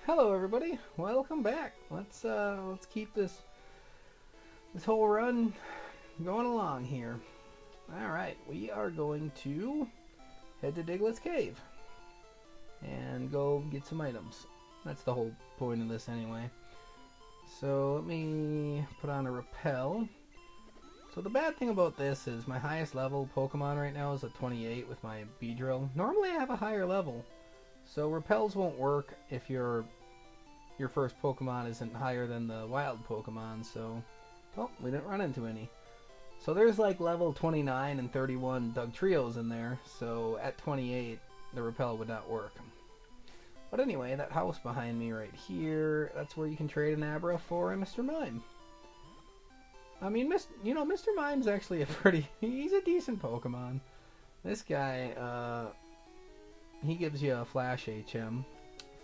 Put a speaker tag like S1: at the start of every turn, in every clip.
S1: Hello everybody. Welcome back. Let's keep this whole run going along here. All right, we are going to head to Diglett's Cave and go get some items. That's the whole point of this anyway. So let me put on a repel. So the bad thing about this is my highest level Pokemon right now is at 28 with my Beedrill. Normally I have a higher level, so repels won't work if your first Pokemon isn't higher than the wild Pokemon. So, oh, we didn't run into any. So there's like level 29 and 31 Dugtrios in there. So at 28, the repel would not work. But anyway, that house behind me right here, that's where you can trade an Abra for a Mr. Mime. I mean, Mr. Mime's actually he's a decent Pokemon. This guy, he gives you a Flash HM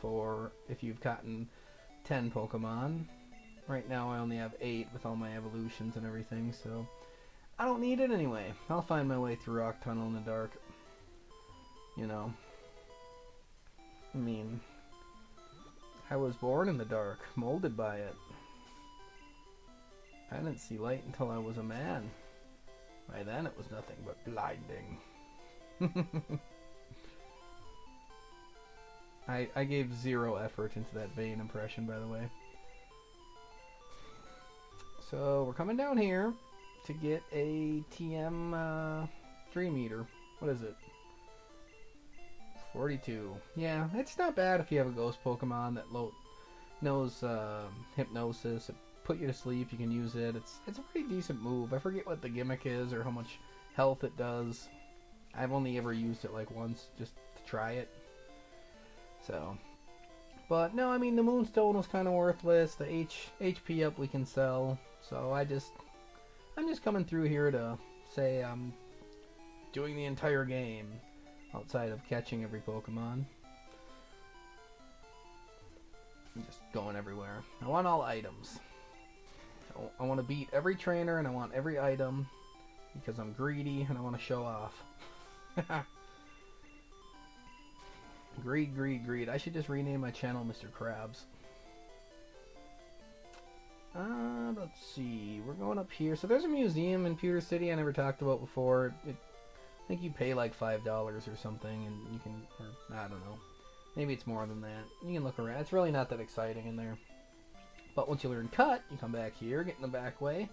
S1: for if you've gotten 10 Pokemon. Right now I only have 8 with all my evolutions and everything, so I don't need it anyway. I'll find my way through Rock Tunnel in the dark. You know. I mean, I was born in the dark, molded by it. I didn't see light until I was a man. By then it was nothing but blinding. I gave zero effort into that Bane impression, by the way. So we're coming down here to get a TM Dream Eater. What is it? 42. Yeah, it's not bad if you have a ghost Pokemon that knows hypnosis. It put you to sleep. You can use it. It's a pretty decent move. I forget what the gimmick is or how much health it does. I've only ever used it like once just to try it. So, but no, I mean the Moonstone was kind of worthless. The HP up we can sell. So I'm just coming through here to say I'm doing the entire game outside of catching every Pokemon. I'm just going everywhere. I want all items. I want to beat every trainer and I want every item because I'm greedy and I want to show off. Greed, greed, greed. I should just rename my channel Mr. Krabs. Let's see. We're going up here. So there's a museum in Pewter City I never talked about before. I think you pay like $5 or something and you can, or I don't know. Maybe it's more than that. You can look around. It's really not that exciting in there. But once you learn Cut, you come back here, get in the back way,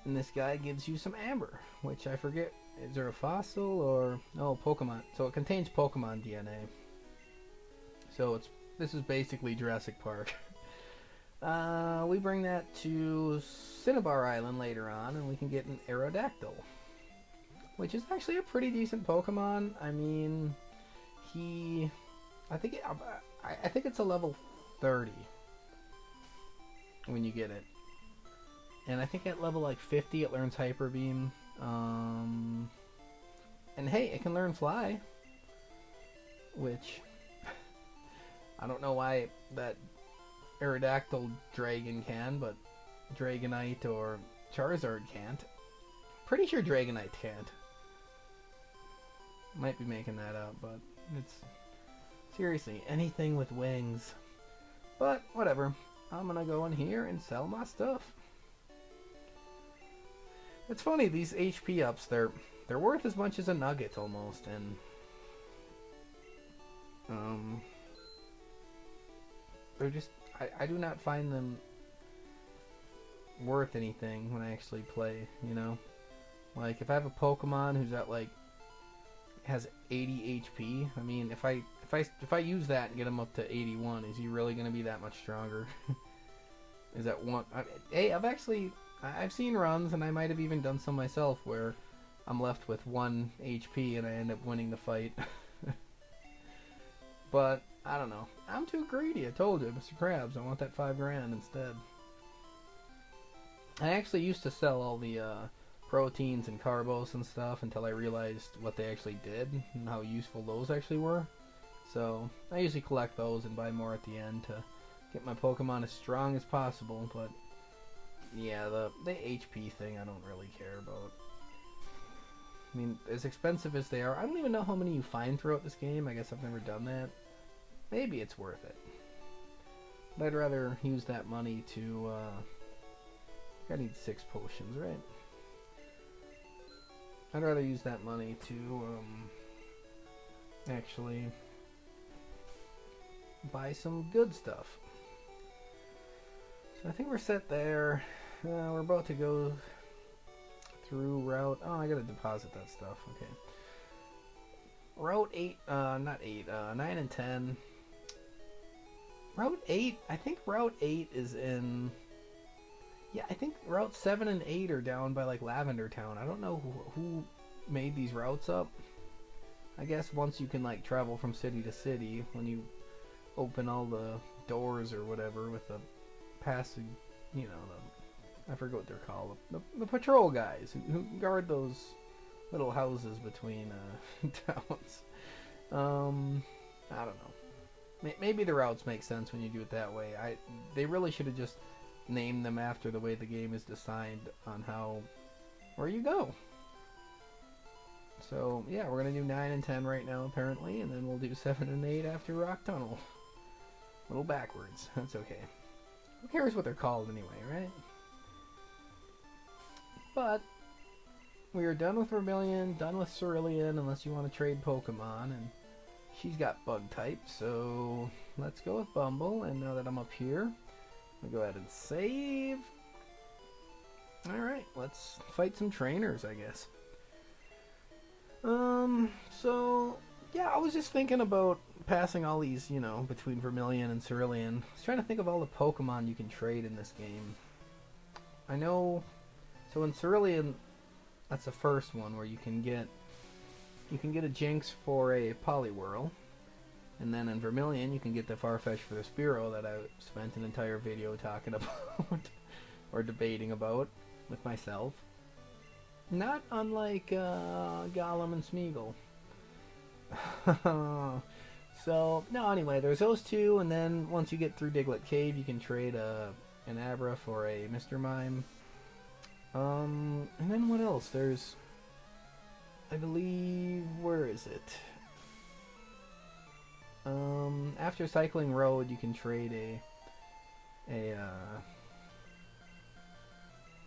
S1: and this guy gives you some amber, which I forget. Is there a fossil or... Oh, Pokemon. So it contains Pokemon DNA. So this is basically Jurassic Park. We bring that to Cinnabar Island later on, and we can get an Aerodactyl, which is actually a pretty decent Pokemon. I mean, I think it's a level 30 when you get it, and I think at level like 50 it learns Hyper Beam. And hey, it can learn Fly, which I don't know why that Aerodactyl Dragon can, but Dragonite or Charizard can't. Pretty sure Dragonite can't. Might be making that up, but it's seriously anything with wings. But whatever. I'm gonna go in here and sell my stuff. It's funny, these HP ups, they're worth as much as a nugget almost, and they're just I do not find them worth anything when I actually play, you know? Like if I have a Pokemon who's at like has 80 HP, I mean if I use that and get him up to 81, is he really going to be that much stronger? Is that one? Hey, I've seen runs, and I might have even done some myself, where I'm left with 1 HP and I end up winning the fight. But I don't know. I'm too greedy. I told you, Mr. Krabs. I want that $5,000 instead. I actually used to sell all the proteins and carbos and stuff until I realized what they actually did and how useful those actually were. So I usually collect those and buy more at the end to get my Pokemon as strong as possible. But yeah, the HP thing I don't really care about. I mean, as expensive as they are, I don't even know how many you find throughout this game. I guess I've never done that. Maybe it's worth it. But I'd rather use that money to, I need 6 potions, right? I'd rather use that money to, actually buy some good stuff. So I think we're set there. We're about to go through route... Oh, I gotta deposit that stuff. Okay. Route 8, not 8, 9 and 10. Route 8, I think Route 8 is in... Yeah, I think Route 7 and 8 are down by, like, Lavender Town. I don't know who made these routes up. I guess once you can, like, travel from city to city, when you open all the doors or whatever with the passing, you know, I forget what they're called. The patrol guys who guard those little houses between towns. I don't know. Maybe the routes make sense when you do it that way. They really should have just named them after the way the game is designed on how where you go. So yeah, we're gonna do 9 and 10 right now apparently, and then we'll do 7 and 8 after Rock Tunnel. A little backwards. That's okay. Who cares what they're called anyway, right? But we are done with Vermilion, done with Cerulean, unless you want to trade Pokemon, and she's got Bug type, so let's go with Bumble. And now that I'm up here, I'll go ahead and save. Alright, let's fight some trainers, I guess. So yeah, I was just thinking about passing all these, you know, between Vermilion and Cerulean. I was trying to think of all the Pokemon you can trade in this game. I know, so in Cerulean, that's the first one where you can get a Jinx for a Poliwhirl. And then in Vermilion, you can get the Farfetch for the Spearow that I spent an entire video talking about or debating about with myself. Not unlike Golem and Smeagol. So, no, anyway, there's those two, and then once you get through Diglett Cave, you can trade an Abra for a Mr. Mime. And then what else? There's, I believe, where is it? After Cycling Road, you can trade I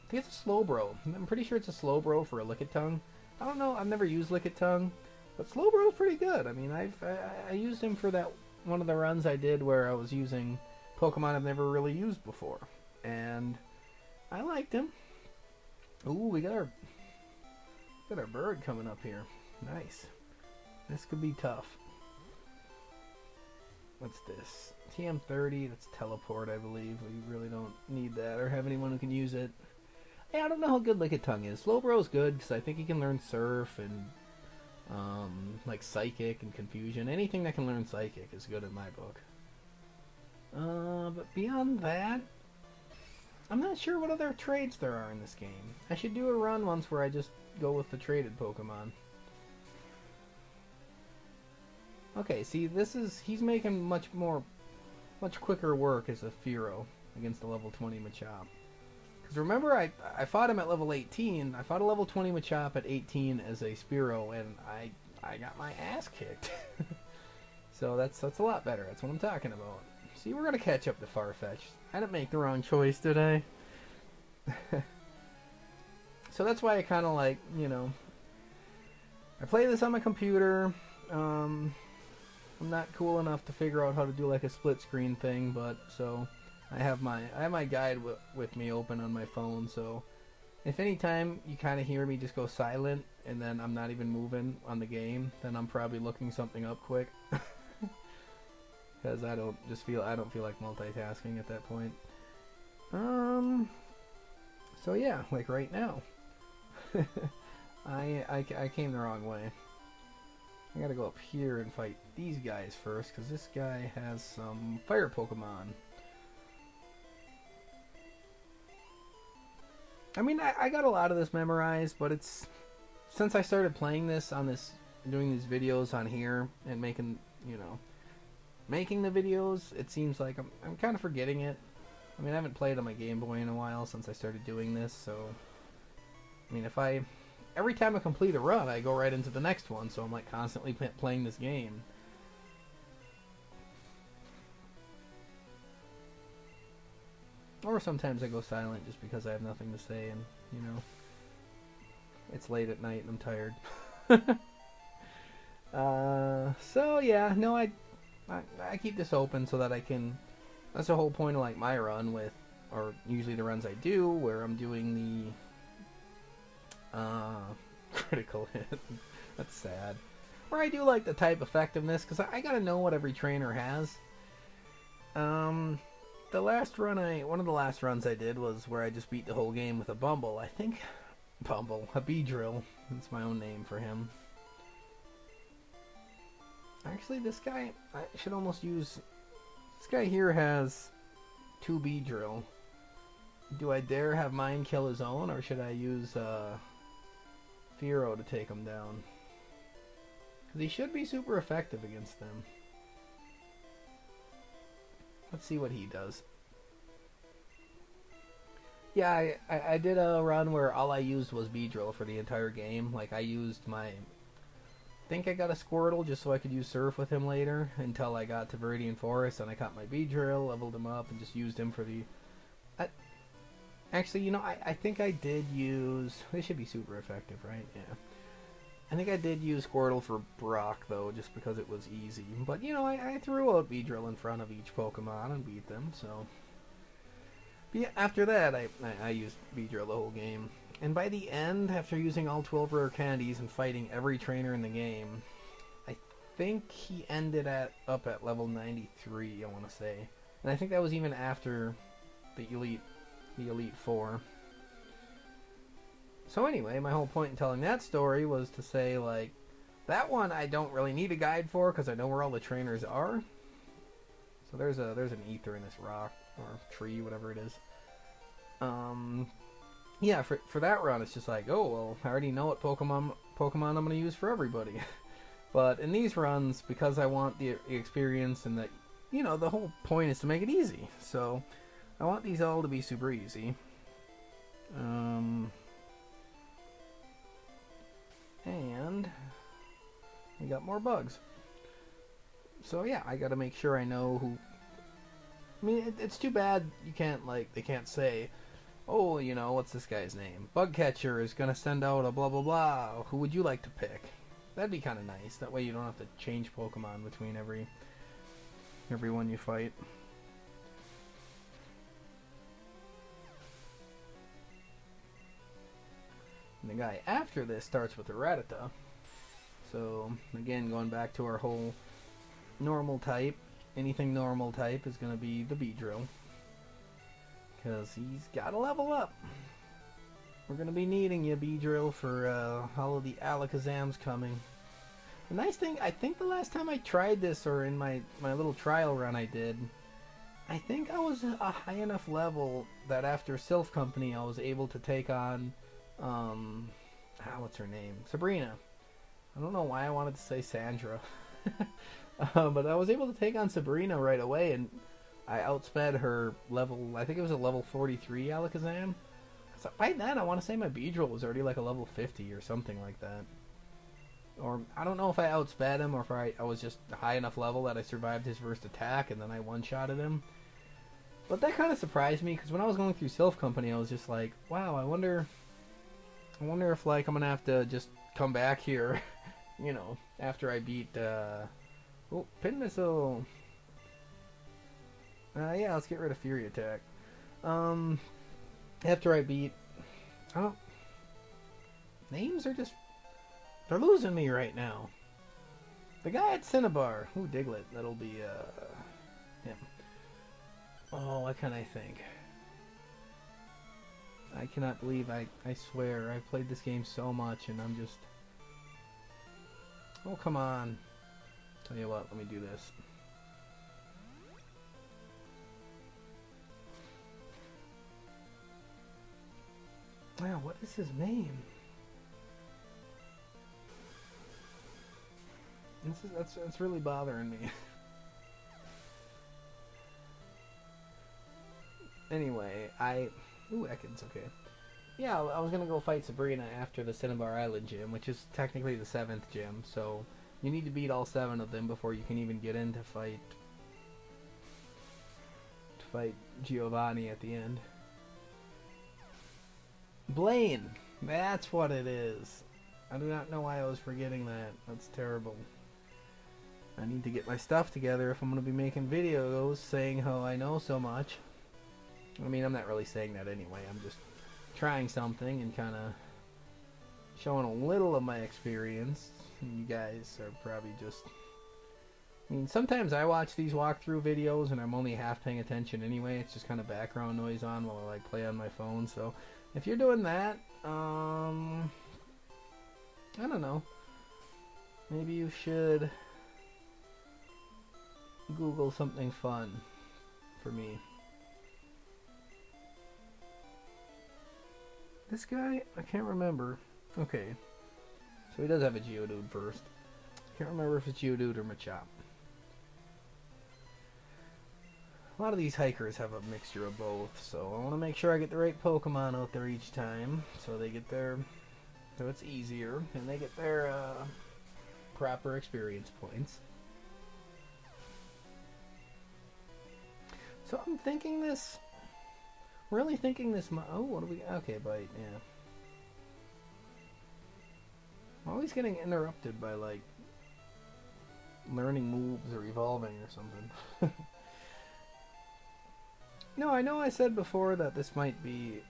S1: think it's a Slowbro. I'm pretty sure it's a Slowbro for a Lickitung. I don't know, I've never used Lickitung, but Slowbro's pretty good. I mean, I used him for that one of the runs I did where I was using Pokemon I've never really used before, and I liked him. Ooh, we got our bird coming up here. Nice. This could be tough. What's this? TM30, that's Teleport, I believe. We really don't need that or have anyone who can use it. Hey, I don't know how good Lickitung is. Slowbro's good because I think he can learn Surf and like Psychic and Confusion. Anything that can learn Psychic is good in my book. But beyond that, I'm not sure what other trades there are in this game. I should do a run once where I just go with the traded Pokemon. Okay, see, he's making much quicker work as a Fearow against the level 20 Machop. Because remember, I fought him at level 18. I fought a level 20 Machop at 18 as a Spearow, and I got my ass kicked. So that's a lot better. That's what I'm talking about. See, we're gonna catch up to Farfetch. I didn't make the wrong choice, did I? So that's why I kind of like, you know, I play this on my computer. I'm not cool enough to figure out how to do like a split screen thing, but so I have my guide with me open on my phone. So if anytime you kind of hear me just go silent and then I'm not even moving on the game, then I'm probably looking something up quick. Because I don't feel like multitasking at that point. So yeah, like right now, I came the wrong way. I gotta go up here and fight these guys first, because this guy has some fire Pokemon. I mean, I got a lot of this memorized, but it's since I started playing this doing these videos on here and making the videos, it seems like I'm kind of forgetting it. I mean, I haven't played on my Game Boy in a while since I started doing this, so I mean, every time I complete a run, I go right into the next one, so I'm like constantly playing this game. Or sometimes I go silent just because I have nothing to say and, you know, it's late at night and I'm tired. So yeah, no, I keep this open so that I can. That's the whole point of like my run with, or usually the runs I do, where I'm doing the critical hit. That's sad. Where I do like the type effectiveness because I gotta know what every trainer has. The last run one of the last runs I did was where I just beat the whole game with a Bumble. I think Bumble, a Beedrill. That's my own name for him. Actually, this guy, I should almost use... This guy here has 2 Beedrill. Do I dare have mine kill his own, or should I use Fearow to take him down? Because he should be super effective against them. Let's see what he does. Yeah, I did a run where all I used was Beedrill for the entire game. Like, I used my... I think I got a Squirtle just so I could use Surf with him later until I got to Viridian Forest and I caught my Beedrill, leveled him up, and just used him for the... Actually, you know, I think I did use... They should be super effective, right? Yeah. I think I did use Squirtle for Brock, though, just because it was easy. But, you know, I threw out Beedrill in front of each Pokemon and beat them, so... But yeah, after that, I used Beedrill the whole game. And by the end, after using all 12 rare candies and fighting every trainer in the game, I think he ended up at level 93, I want to say. And I think that was even after the Elite Four. So anyway, my whole point in telling that story was to say, like, that one I don't really need a guide for because I know where all the trainers are. So there's an ether in this rock or tree, whatever it is. Yeah, for that run, it's just like, oh, well, I already know what Pokemon I'm going to use for everybody. But in these runs, because I want the experience and that, you know, the whole point is to make it easy. So I want these all to be super easy. And we got more bugs. So yeah, I got to make sure I know who... I mean, it's too bad you can't, like, they can't say... Oh, you know, what's this guy's name? Bugcatcher is going to send out a blah blah blah. Who would you like to pick? That'd be kind of nice. That way you don't have to change Pokemon between every one you fight. And the guy after this starts with a Rattata. So, again, going back to our whole normal type. Anything normal type is going to be the Beedrill. Because he's got to level up. We're going to be needing you, Beedrill, for all of the Alakazams coming. The nice thing, I think the last time I tried this, or in my little trial run I did, I think I was a high enough level that after Sylph Company I was able to take on, what's her name? Sabrina. I don't know why I wanted to say Sandra. But I was able to take on Sabrina right away, and I outsped her level, I think it was a level 43 Alakazam. So by then, I want to say my Beedrill was already like a level 50 or something like that. Or, I don't know if I outsped him or if I was just a high enough level that I survived his first attack and then I one-shotted him. But that kind of surprised me, because when I was going through Sylph Company, I was just like, wow, I wonder if, like, I'm going to have to just come back here, you know, after I beat, oh, Pin Missile. Yeah, let's get rid of Fury Attack. After I beat... Oh. Names are just... They're losing me right now. The guy at Cinnabar. Ooh, Diglett. That'll be, him. Oh, what can I think? I cannot believe, I swear, I've played this game so much and I'm just... Oh, come on. Tell you what, let me do this. Wow, what is his name? That's really bothering me. Anyway, ooh, Ekans, okay. Yeah, I was gonna go fight Sabrina after the Cinnabar Island gym, which is technically the 7th gym, so you need to beat all 7 of them before you can even get in to fight fight Giovanni at the end. Blaine! That's what it is. I do not know why I was forgetting that. That's terrible. I need to get my stuff together if I'm going to be making videos saying how I know so much. I mean, I'm not really saying that anyway. I'm just trying something and kind of showing a little of my experience. And you guys are probably just... I mean, sometimes I watch these walkthrough videos and I'm only half paying attention anyway. It's just kind of background noise on while I like play on my phone. So if you're doing that, I don't know. Maybe you should Google something fun for me. This guy, I can't remember. Okay, so he does have a Geodude first. Can't remember if it's Geodude or Machop. A lot of these hikers have a mixture of both, so I want to make sure I get the right Pokemon out there each time, so they get their, so it's easier, and they get their proper experience points. So I'm thinking this, really thinking this, oh, what do we, okay, bite, yeah. I'm always getting interrupted by, like, learning moves or evolving or something. No, I know I said before that this might be...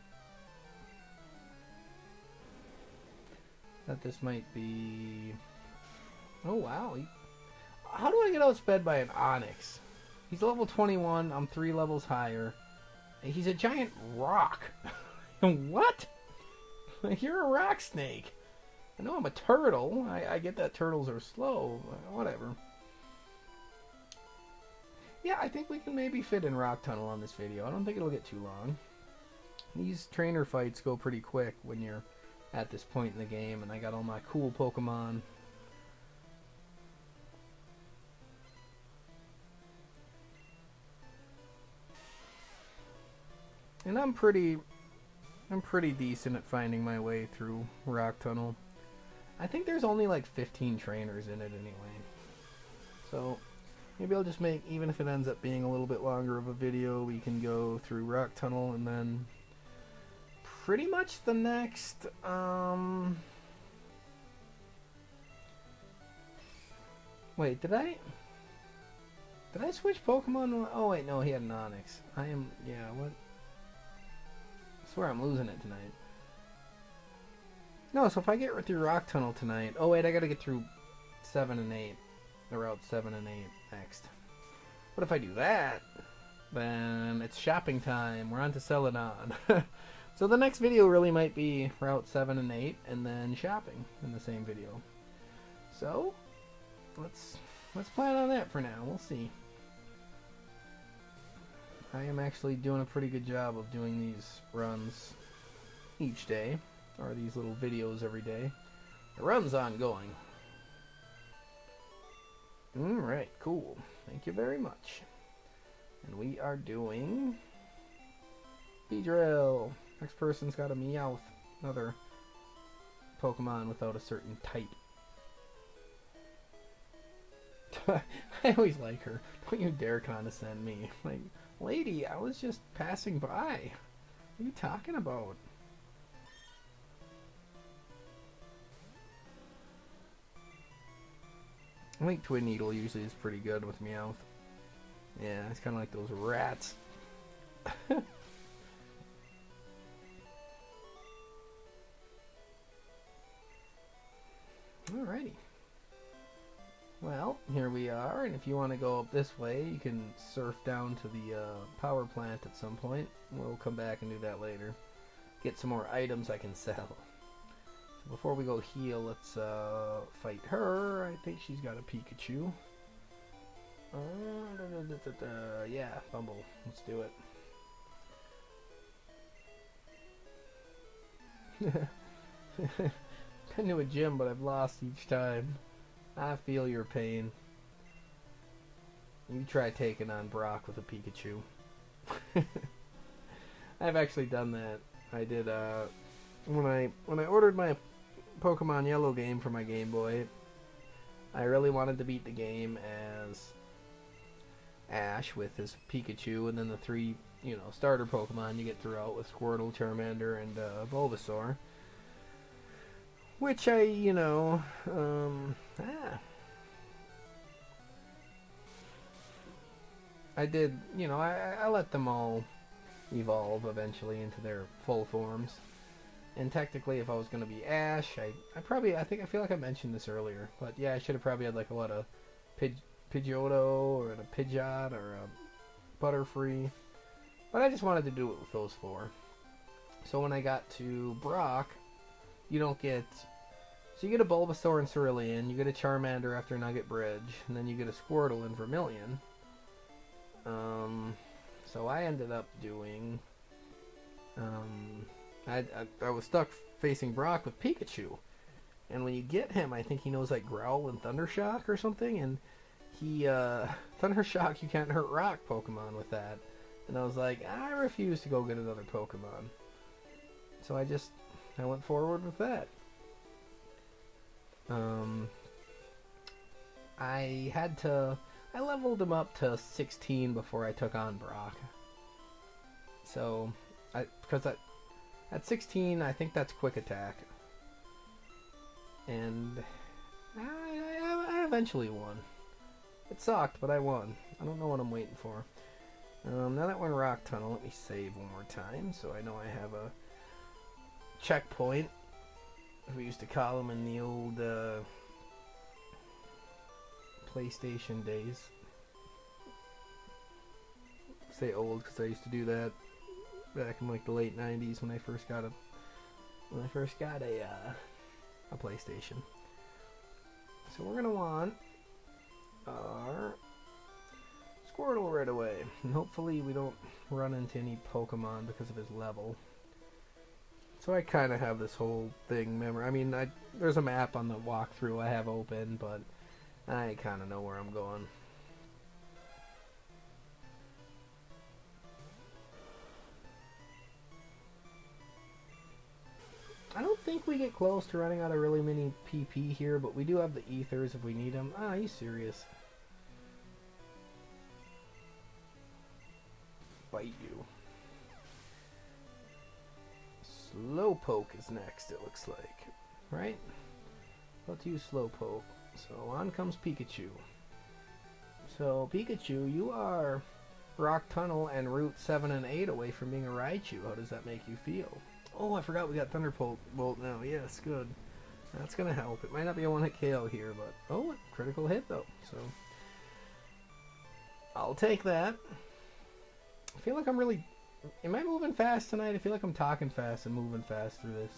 S1: Oh, wow. How do I get outsped by an Onix? He's level 21. I'm 3 levels higher. He's a giant rock. What? You're a rock snake. I know I'm a turtle. I get that turtles are slow. Whatever. Yeah, I think we can maybe fit in Rock Tunnel on this video. I don't think it'll get too long. These trainer fights go pretty quick when you're at this point in the game, and I got all my cool Pokemon. And I'm pretty decent at finding my way through Rock Tunnel. I think there's only like 15 trainers in it anyway. So maybe I'll just make, even if it ends up being a little bit longer of a video, we can go through Rock Tunnel and then pretty much the next, wait, did I switch Pokemon? Oh wait, no, he had an Onix. Yeah, what? I swear I'm losing it tonight. No, so if I get through Rock Tunnel tonight, oh wait, I gotta get through 7 and 8. The Route 7 and 8 next. But if I do that, then it's shopping time. We're on to Celadon. So the next video really might be Route 7 and 8 and then shopping in the same video. So let's plan on that for now. We'll see. I am actually doing a pretty good job of doing these runs each day, or these little videos every day. The run's ongoing. Alright, cool. Thank you very much. And we are doing Beedrill. Next person's got a Meowth. Another Pokemon without a certain type. I always like her. Don't you dare condescend me. Like, lady, I was just passing by. What are you talking about? I think Twin Needle usually is pretty good with Meowth. Yeah, it's kind of like those rats. Alrighty. Well, here we are, and if you want to go up this way, you can surf down to the power plant at some point. We'll come back and do that later. Get some more items I can sell. So before we go heal, let's fight her. I think she's got a Pikachu. Yeah, Bumble. Let's do it. Been to a gym, but I've lost each time. I feel your pain. You try taking on Brock with a Pikachu. I've actually done that. I did when I ordered my Pokemon Yellow game for my Game Boy. I really wanted to beat the game as Ash with his Pikachu, and then the three, starter Pokemon you get throughout with Squirtle, Charmander, and Bulbasaur. Which I did, I let them all evolve eventually into their full forms. And technically, if I was going to be Ash, I feel like I mentioned this earlier, but yeah, I should have probably had like a lot of Pidgeotto or a Pidgeot or a Butterfree. But I just wanted to do it with those four. So when I got to Brock, you don't get... So you get a Bulbasaur in Cerulean, you get a Charmander after Nugget Bridge, and then you get a Squirtle in Vermilion. So I ended up doing... I was stuck facing Brock with Pikachu. And when you get him, I think he knows like Growl and Thundershock or something, and he, Thundershock, you can't hurt rock Pokemon with that. And I was like, I refuse to go get another Pokemon. So I went forward with that. I leveled him up to 16 before I took on Brock. So, because at 16, I think that's quick attack. And I eventually won. It sucked, but I won. I don't know what I'm waiting for. Now that we're in Rock Tunnel, let me save one more time so I know I have a checkpoint. We used to call them in the old PlayStation days. Say old because I used to do that back in like the late 90s when I first got a PlayStation. So we're gonna want our Squirtle right away, and hopefully we don't run into any Pokemon because of his level. So I kind of have this whole thing memorized. I mean, there's a map on the walkthrough I have open, but I kind of know where I'm going. I don't think we get close to running out of really many PP here, but we do have the ethers if we need them. Ah, are you serious? Bite you. Slowpoke is next, it looks like. Right? Let's use Slowpoke. So on comes Pikachu. So Pikachu, you are Rock Tunnel and Route 7 and 8 away from being a Raichu. How does that make you feel? Oh, I forgot we got Thunderbolt now. Yes, good. That's going to help. It might not be a one-hit KO here, but... Oh, critical hit, though. So... I'll take that. I feel like I'm really... Am I moving fast tonight? I feel like I'm talking fast and moving fast through this.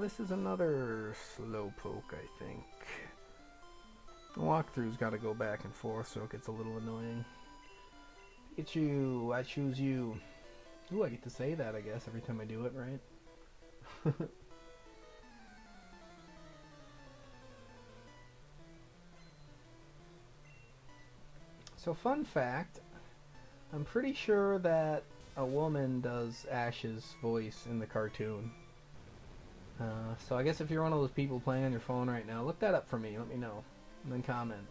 S1: This is another Slowpoke, I think. The walkthrough's got to go back and forth, so it gets a little annoying. Pikachu, I choose you. Ooh, I get to say that, I guess, every time I do it, right? So, fun fact, I'm pretty sure that a woman does Ash's voice in the cartoon. So I guess if you're one of those people playing on your phone right now, look that up for me, let me know, and then comment.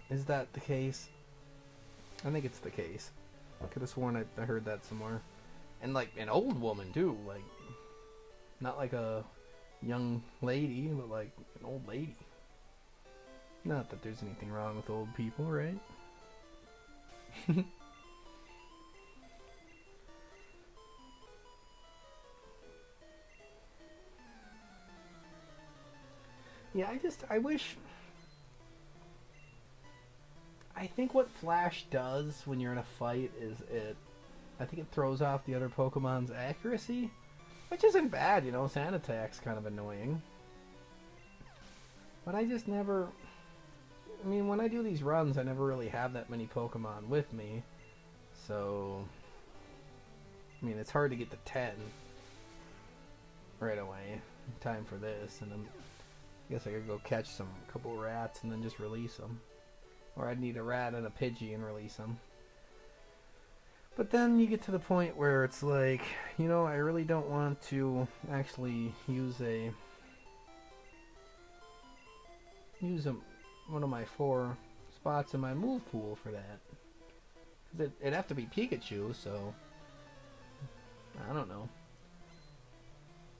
S1: Is that the case? I think it's the case. I could have sworn I heard that somewhere. And like an old woman too, like not like a young lady, but like an old lady. Not that there's anything wrong with old people, right? Yeah, I wish... I think what Flash does when you're in a fight is I think it throws off the other Pokemon's accuracy, which isn't bad, you know, Sand Attack's kind of annoying. But I just never... I mean, when I do these runs, I never really have that many Pokemon with me, so... I mean, it's hard to get to 10 right away in time for this, and I guess I could go catch a couple rats and then just release them. Or I'd need a rat and a Pidgey and release them. But then you get to the point where it's like, I really don't want to actually use one of my 4 spots in my move pool for that. 'Cause it'd have to be Pikachu, so I don't know.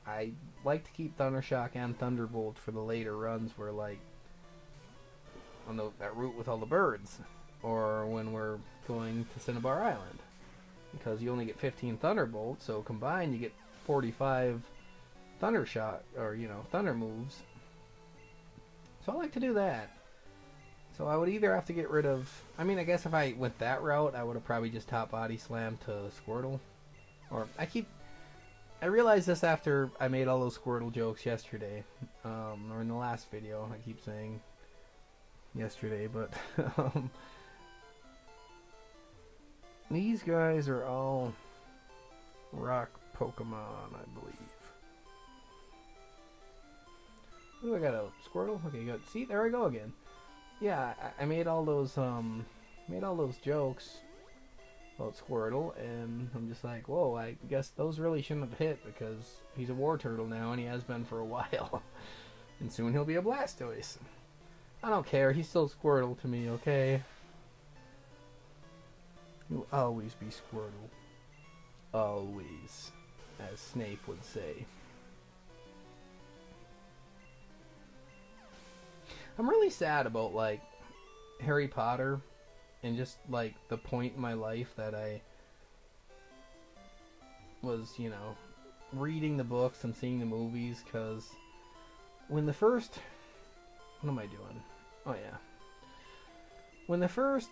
S1: I like to keep Thundershock and Thunderbolt for the later runs where, like, on that route with all the birds, or when we're going to Cinnabar Island, because you only get 15 Thunderbolts, so combined you get 45 Thundershock, or Thunder moves. So I like to do that. So I would either have to get rid of, I guess if I went that route, I would have probably just top body slammed to Squirtle. Or I realized this after I made all those Squirtle jokes yesterday, or in the last video. I keep saying yesterday, but these guys are all rock Pokemon, I believe. Ooh, I got a Squirtle. Okay, good. See, there I go again. Yeah, I made all those jokes about Squirtle, and I'm just like, whoa, I guess those really shouldn't have hit because he's a War Turtle now, and he has been for a while. And soon he'll be a Blastoise. I don't care, he's still Squirtle to me, okay? You'll always be Squirtle. Always, as Snape would say. I'm really sad about, like, Harry Potter and just, like, the point in my life that I was, reading the books and seeing the movies, because when the first... What am I doing? Oh, yeah. When the first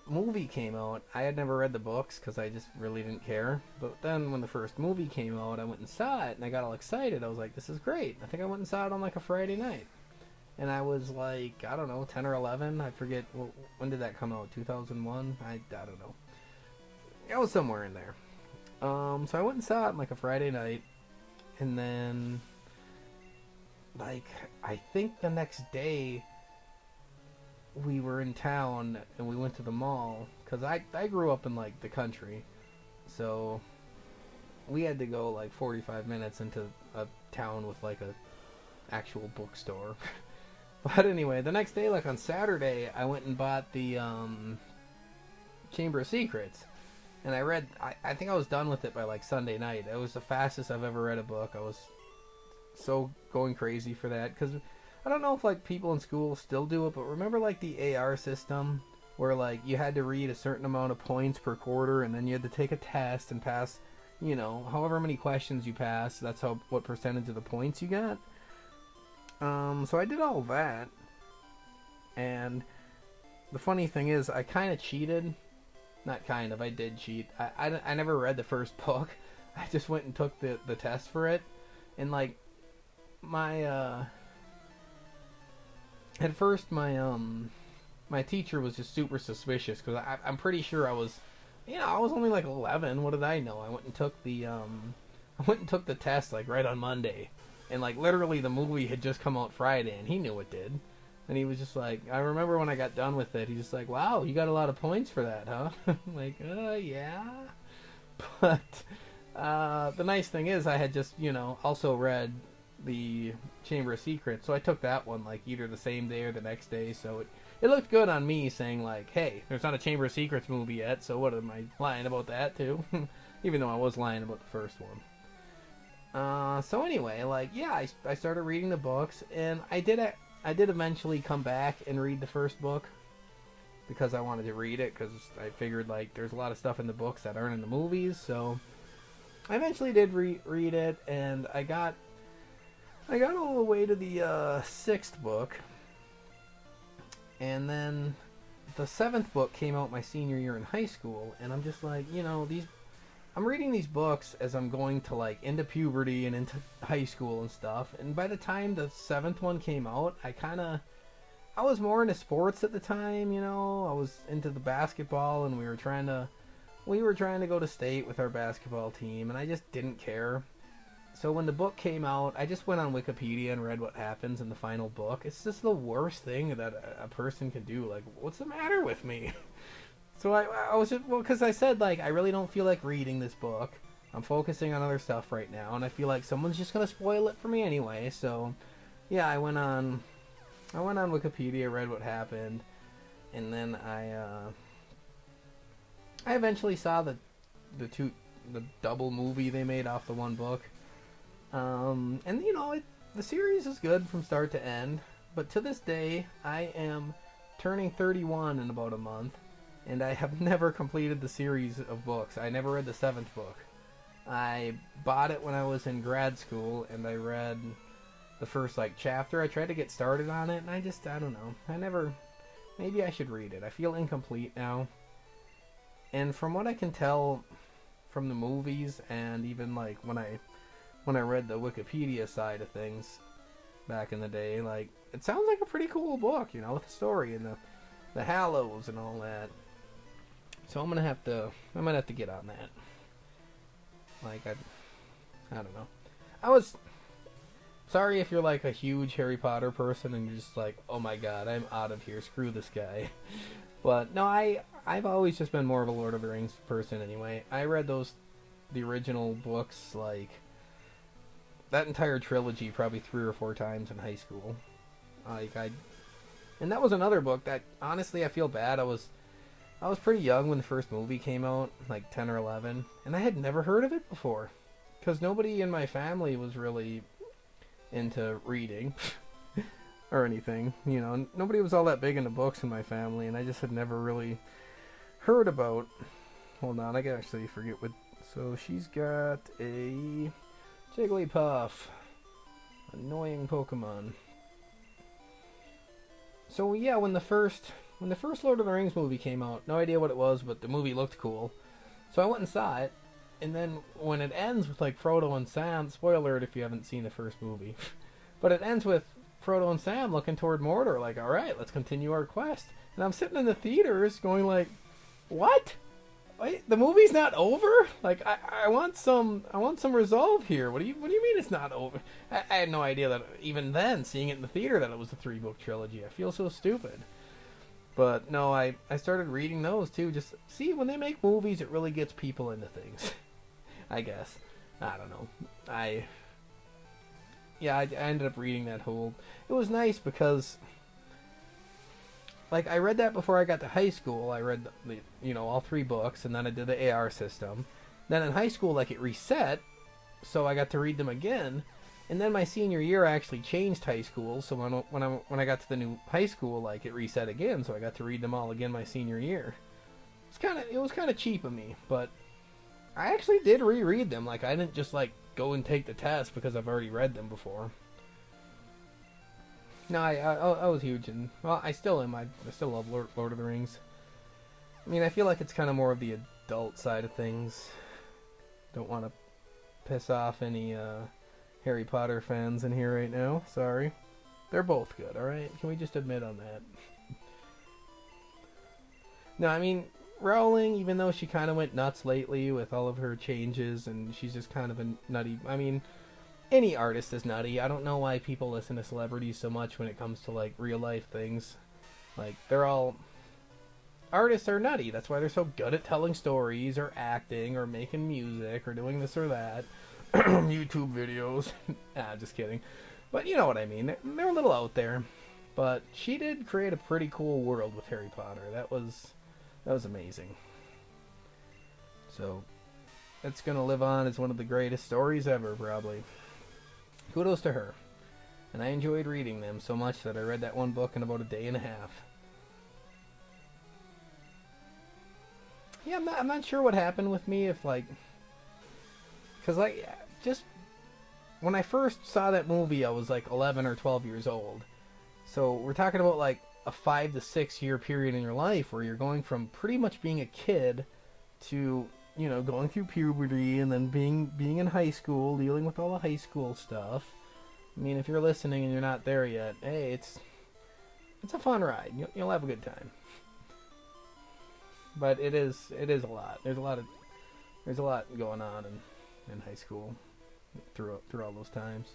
S1: movie came out, I had never read the books because I just really didn't care. But then when the first movie came out, I went and saw it, and I got all excited. I was like, this is great. I think I went and saw it on, like, a Friday night. And I was like, I don't know, 10 or 11. I forget, when did that come out? 2001? I don't know. It was somewhere in there. So I went and saw it on, like, a Friday night. And then, like, I think the next day we were in town and we went to the mall. Because I grew up in, like, the country. So we had to go, like, 45 minutes into a town with, like, a actual bookstore. But anyway, the next day, like on Saturday, I went and bought the Chamber of Secrets. And I think I was done with it by like Sunday night. It was the fastest I've ever read a book. I was so going crazy for that. Because I don't know if like people in school still do it, but remember like the AR system? Where like you had to read a certain amount of points per quarter and then you had to take a test and pass, however many questions you pass. That's what percentage of the points you got. So I did all that, and the funny thing is, I kind of cheated. Not kind of, I did cheat. I never read the first book. I just went and took the test for it, and like, at first my teacher was just super suspicious, because I'm pretty sure I was only like 11, what did I know? I went and took the test like right on Monday. And, like, literally the movie had just come out Friday, and he knew it did. And he was just like, I remember when I got done with it, he's just like, wow, you got a lot of points for that, huh? I'm like, yeah. But the nice thing is I had just, also read the Chamber of Secrets. So I took that one, like, either the same day or the next day. So it looked good on me saying, like, hey, there's not a Chamber of Secrets movie yet, so what am I lying about that, too? Even though I was lying about the first one. So anyway, like, yeah, I started reading the books, and I did eventually come back and read the first book, because I wanted to read it, because I figured, like, there's a lot of stuff in the books that aren't in the movies, so I eventually did read it, and I got all the way to the 6th book, and then the 7th book came out my senior year in high school, and I'm just like, I'm reading these books as I'm going to, like, into puberty and into high school and stuff. And by the time the 7th one came out, I was more into sports at the time, I was into the basketball, and we were trying to go to state with our basketball team, and I just didn't care. So when the book came out, I just went on Wikipedia and read what happens in the final book. It's just the worst thing that a person can do. Like, what's the matter with me? So I was just, well, because I said, like, I really don't feel like reading this book. I'm focusing on other stuff right now, and I feel like someone's just gonna spoil it for me anyway. So, yeah, I went on Wikipedia, read what happened, and then I eventually saw the double movie they made off the one book. And you know, the series is good from start to end, but to this day, I am turning 31 in about a month, and I have never completed the series of books. I never read the seventh book. I bought it when I was in grad school, and I read the first, like, chapter. I tried to get started on it, and I don't know. Maybe I should read it. I feel incomplete now. And from what I can tell from the movies, and even, like, when I read the Wikipedia side of things back in the day, like, it sounds like a pretty cool book, you know, with the story and the Hallows and all that. So I might have to get on that. Like, I don't know. I was sorry if you're like a huge Harry Potter person and you're just like, oh my god, I'm out of here, screw this guy. But no, I've always just been more of a Lord of the Rings person anyway. I read the original books, like, that entire trilogy probably 3 or 4 times in high school. And that was another book that, honestly, I feel bad. I was pretty young when the first movie came out, like 10 or 11, and I had never heard of it before, because nobody in my family was really into reading or anything, you know. Nobody was all that big into books in my family, and I just had never really heard about. Hold on, I can actually forget what. So she's got a Jigglypuff, annoying Pokemon. So yeah, when the first Lord of the Rings movie came out, no idea what it was, but the movie looked cool, so I went and saw it. And then when it ends with, like, Frodo and Sam, spoiler alert if you haven't seen the first movie, but it ends with Frodo and Sam looking toward Mordor, like, all right, let's continue our quest. And I'm sitting in the theaters going, like, what? Wait, the movie's not over? Like, I want some resolve here. What do you mean it's not over? I had no idea that even then, seeing it in the theater, that it was a 3-book trilogy. I feel so stupid. But no, I started reading those too. Just see, when they make movies, it really gets people into things. I guess. I don't know. I ended up reading that whole. It was nice because, like, I read that before I got to high school. I read the all 3 books, and then I did the AR system. Then in high school, like, it reset, so I got to read them again. And then my senior year, I actually changed high school. So when I got to the new high school, like, it reset again, so I got to read them all again my senior year. It was kind of cheap of me, but I actually did reread them. Like, I didn't just, like, go and take the test because I've already read them before. No, I was huge, and, well, I still am. I still love Lord of the Rings. I mean, I feel like it's kind of more of the adult side of things. Don't want to piss off any Harry Potter fans in here right now. Sorry. They're both good, alright? Can we just admit on that? No, I mean, Rowling, even though she kind of went nuts lately with all of her changes, and she's just kind of a nutty. I mean, any artist is nutty. I don't know why people listen to celebrities so much when it comes to, like, real life things. Like, artists are nutty. That's why they're so good at telling stories, or acting, or making music, or doing this or that. YouTube videos. Just kidding. But you know what I mean. They're a little out there. But she did create a pretty cool world with Harry Potter. That was amazing. So, it's going to live on as one of the greatest stories ever, probably. Kudos to her. And I enjoyed reading them so much that I read that one book in about a day and a half. Yeah, I'm not sure what happened with me, if, like, because, like, just when I first saw that movie, I was like 11 or 12 years old. So we're talking about, like, a 5 to 6 year period in your life where you're going from pretty much being a kid to, you know, going through puberty, and then being in high school, dealing with all the high school stuff. I mean, if you're listening and you're not there yet, hey, it's a fun ride. You'll have a good time. But it is a lot. There's a lot going on in high school through all those times.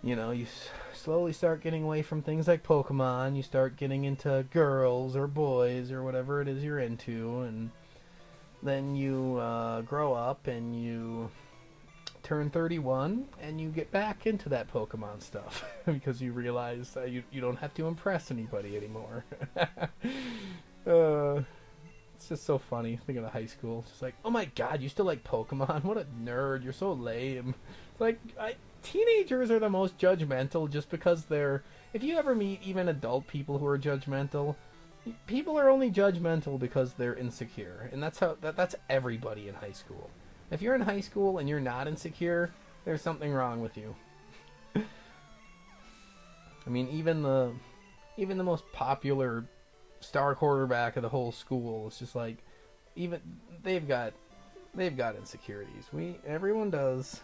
S1: you know, you slowly start getting away from things like Pokemon. You start getting into girls or boys or whatever it is you're into, and then you grow up and you turn 31 and you get back into that Pokemon stuff because you realize you don't have to impress anybody anymore. It's just so funny thinking of high school. It's just like, oh my god, you still like Pokemon? What a nerd! You're so lame. It's like teenagers are the most judgmental just because they're. If you ever meet even adult people who are judgmental, people are only judgmental because they're insecure, and that's everybody in high school. If you're in high school and you're not insecure, there's something wrong with you. I mean, even the most popular star quarterback of the whole school is just like, even they've got insecurities. Everyone does.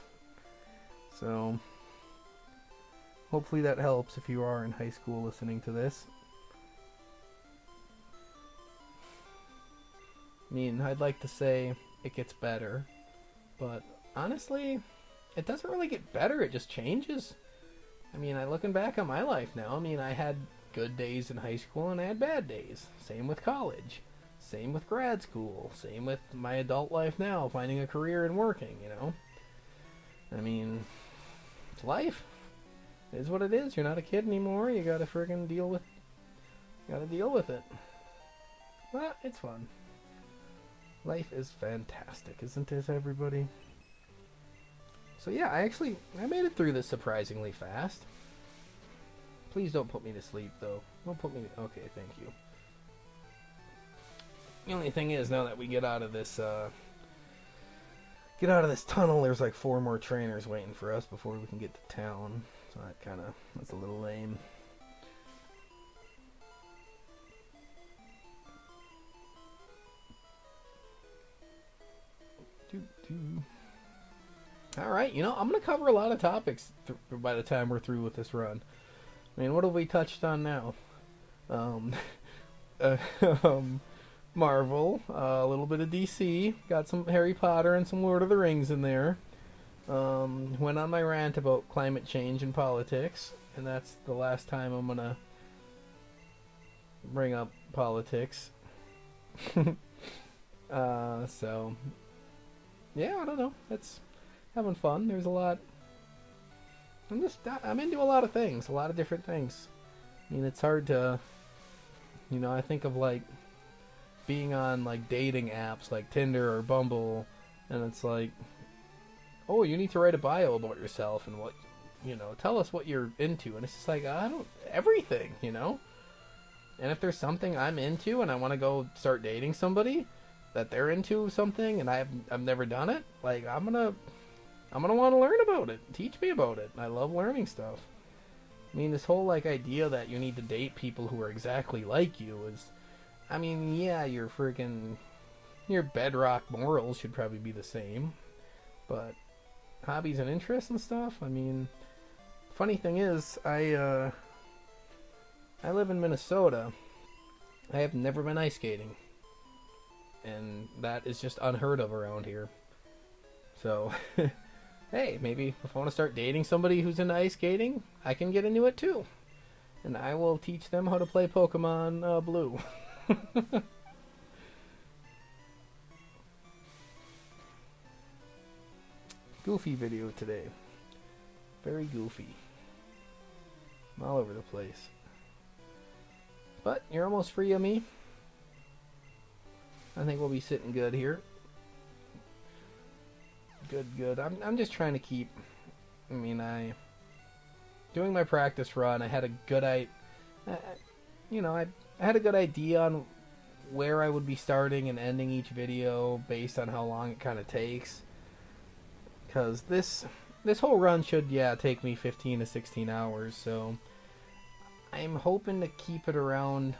S1: So hopefully that helps if you are in high school listening to this. I mean, I'd like to say it gets better, but honestly, it doesn't really get better, it just changes. I mean, looking back on my life now, I mean, I had good days in high school and I had bad days. Same with college. Same with grad school. Same with my adult life now, finding a career and working, you know? I mean, it's life. It is what it is. You're not a kid anymore. You gotta friggin' deal with it. But it's fun. Life is fantastic, isn't it, everybody? So yeah, I made it through this surprisingly fast. Please don't put me to sleep, though. Don't put me... Okay, thank you. The only thing is, now that we get out of this tunnel, there's like 4 more trainers waiting for us before we can get to town. So that's a little lame. Alright, I'm going to cover a lot of topics by the time we're through with this run. I mean, what have we touched on now? Marvel, a little bit of DC, got some Harry Potter and some Lord of the Rings in there. Went on my rant about climate change and politics, and that's the last time I'm going to bring up politics. So, yeah, I don't know. It's having fun. There's a lot. I'm into a lot of things, a lot of different things. I mean, it's hard to, I think of like being on like dating apps like Tinder or Bumble, and it's like, oh, you need to write a bio about yourself and what, tell us what you're into. And it's just like, everything, And if there's something I'm into and I want to go start dating somebody that they're into something and I've never done it, like I'm gonna want to learn about it. Teach me about it. I love learning stuff. I mean, this whole like idea that you need to date people who are exactly like you is, I mean, yeah, your bedrock morals should probably be the same, but hobbies and interests and stuff, I mean, funny thing is, I live in Minnesota. I have never been ice skating, and that is just unheard of around here. So, hey, maybe if I want to start dating somebody who's into ice skating, I can get into it too. And I will teach them how to play Pokemon Blue. Goofy video today. Very goofy. I'm all over the place. But you're almost free of me. I think we'll be sitting good here. Good. I'm just trying to keep. I mean, doing my practice run. I had a good I had a good idea on where I would be starting and ending each video based on how long it kind of takes. Because this whole run should take me 15 to 16 hours. So I'm hoping to keep it around.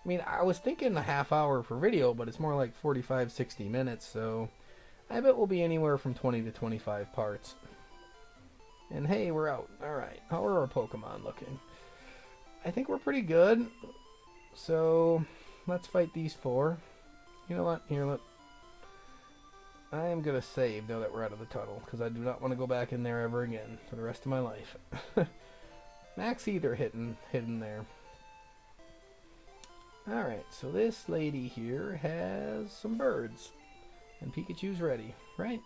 S1: I mean, I was thinking a half hour per video, but it's more like 45, 60 minutes. So I bet we'll be anywhere from 20 to 25 parts. And hey, we're out. Alright, how are our Pokemon looking? I think we're pretty good. So let's fight these 4. You know what? Here, I am going to save now that we're out of the tunnel, because I do not want to go back in there ever again for the rest of my life. Max Ether hidden there. Alright, so this lady here has some birds. And Pikachu's ready, right?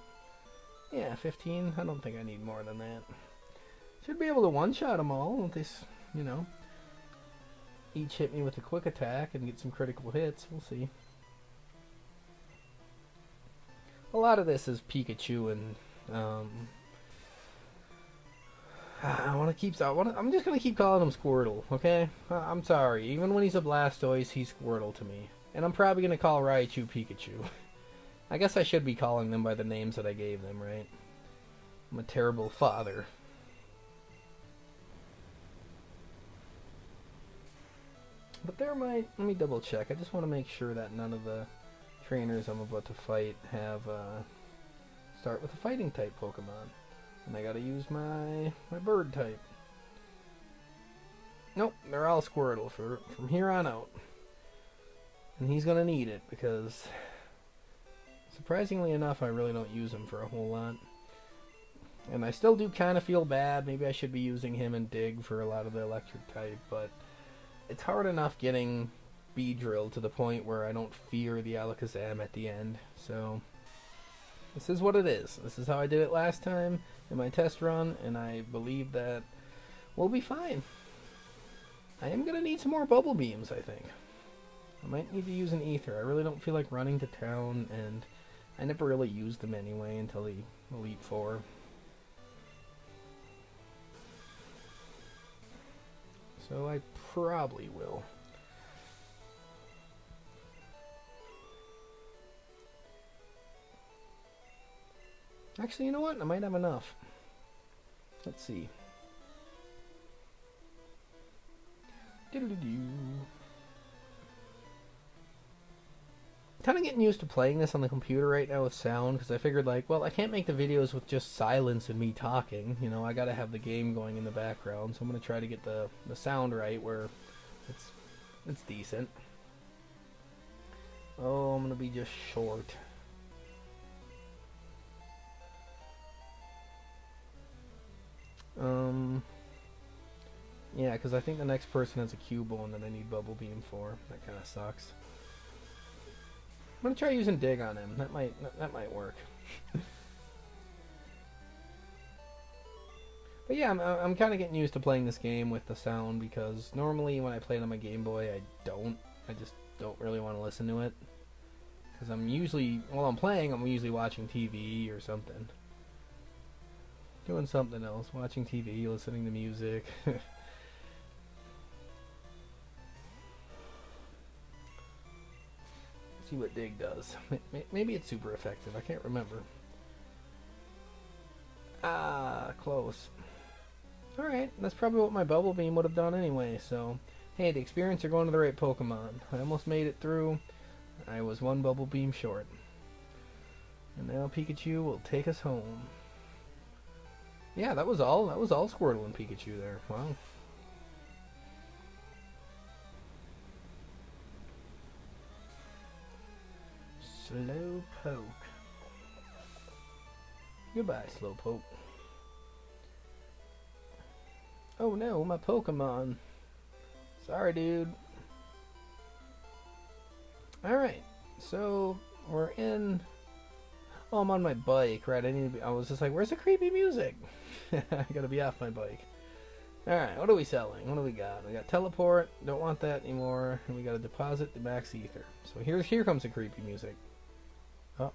S1: Yeah, 15. I don't think I need more than that. Should be able to one-shot them all with this, you know. Each hit me with a quick attack and get some critical hits. We'll see. A lot of this is Pikachu and I'm just gonna keep calling him Squirtle, okay? I'm sorry. Even when he's a Blastoise, he's Squirtle to me. And I'm probably gonna call Raichu Pikachu. I guess I should be calling them by the names that I gave them, right? I'm a terrible father. But there might... Let me double check. I just want to make sure that none of the trainers I'm about to fight have... start with a fighting type Pokemon. And I gotta use my bird type. Nope, they're all Squirtle from here on out. And he's gonna need it because... Surprisingly enough, I really don't use him for a whole lot. And I still do kind of feel bad. Maybe I should be using him in Dig for a lot of the electric type, but it's hard enough getting Beedrill to the point where I don't fear the Alakazam at the end. So, this is what it is. This is how I did it last time in my test run, and I believe that we'll be fine. I am going to need some more Bubble Beams, I think. I might need to use an Ether. I really don't feel like running to town, and I never really used them anyway until the Elite Four. So I probably will. Actually, you know what? I might have enough. Let's see. Diddle-doo. Kind of getting used to playing this on the computer right now with sound, because I figured, like, well, I can't make the videos with just silence and me talking. You know, I gotta have the game going in the background, so I'm gonna try to get the sound right where it's decent. Oh, I'm gonna be just short. Yeah, because I think the next person has a Cubone that I need Bubble Beam for. That kind of sucks. I'm gonna try using Dig on him. That might work. But yeah, I'm kind of getting used to playing this game with the sound, because normally when I play it on my Game Boy, I just don't really want to listen to it. Because I'm usually, while I'm playing, I'm usually watching TV or something. Doing something else, watching TV, listening to music. See what Dig does. Maybe it's super effective. I can't remember. Ah, close. Alright, that's probably what my Bubble Beam would have done anyway, so... Hey, the experience are going to the right Pokemon. I almost made it through. I was one Bubble Beam short. And now Pikachu will take us home. Yeah, that was all Squirtle and Pikachu there. Wow. Slowpoke. Goodbye, Slowpoke. Oh no, my Pokemon. Sorry, dude. Alright, so we're in... Oh, I'm on my bike, right? I was just like, where's the creepy music? I gotta be off my bike. Alright, what are we selling? What do we got? We got Teleport, don't want that anymore. And we gotta deposit the Max Ether. So here comes the creepy music. Oh,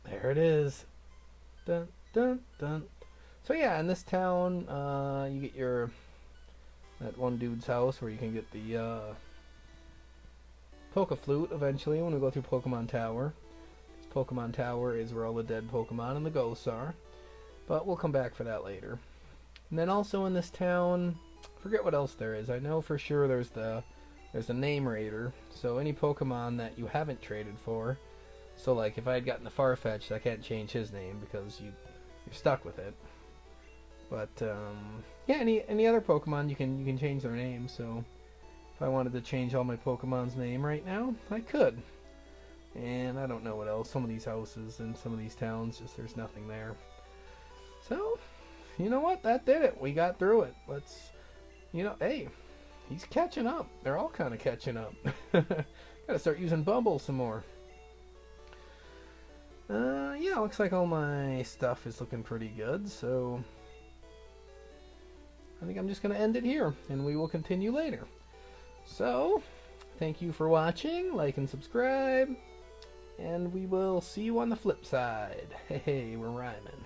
S1: there it is. Dun, dun, dun. So yeah, in this town, you get that one dude's house where you can get the Poke Flute eventually when we go through Pokemon Tower. Pokemon Tower is where all the dead Pokemon and the ghosts are. But we'll come back for that later. And then also in this town, forget what else there is. I know for sure there's the Name Raider. So any Pokemon that you haven't traded for. So like if I had gotten the Farfetch'd, I can't change his name because you're stuck with it. But yeah, any other Pokemon you can change their name. So if I wanted to change all my Pokemon's name right now, I could. And I don't know what else. Some of these houses in some of these towns, just there's nothing there. So, you know what? That did it. We got through it. Let's, hey, he's catching up. They're all kind of catching up. Gotta start using Bumble some more. Yeah, looks like all my stuff is looking pretty good, so I think I'm just going to end it here, and we will continue later. So, thank you for watching, like and subscribe, and we will see you on the flip side. Hey, we're rhyming.